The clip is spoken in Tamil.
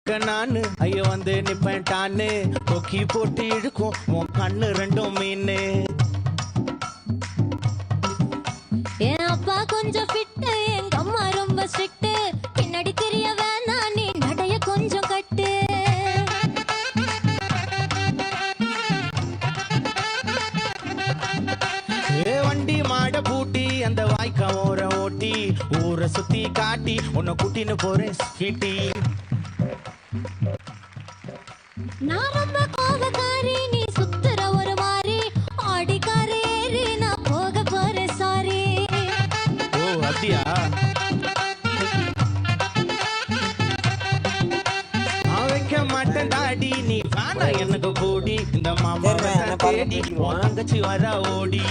நானு ஐயோ வந்து நிப்பேன் டான்னு கொக்கி போட்டு இழுக்கும் உன் கண்ணு ரெண்டும் மீன்னு. என் அப்பா கொஞ்சம் ஃபிட்டு, எங்க அம்மா ரொம்ப ஸ்ட்ரிக்ட். பின்னாடி தெரிய வேணாம், நீ நடைய கொஞ்சம் கட்டு. வண்டி மாட பூட்டி அந்த வாய்க்கா ஓர ஓட்டி ஊரை சுத்தி காட்டி உன்னை கூட்டின்னு போறேன் ஸ்வீட்டி. நான் ரொம்ப கோபக்காரி, நீ சுத்துற ஒரு மாதிரி. ஆடிக்காரி ஏறி நான் போக போறேன் சாரி. ஓ அப்படியா? நான் வைக்க மாட்டேன் டாடி, நீ வேணா எனக்கு கூடி இந்த மாமா தேடி உன் தங்கச்சி வர ஓடி.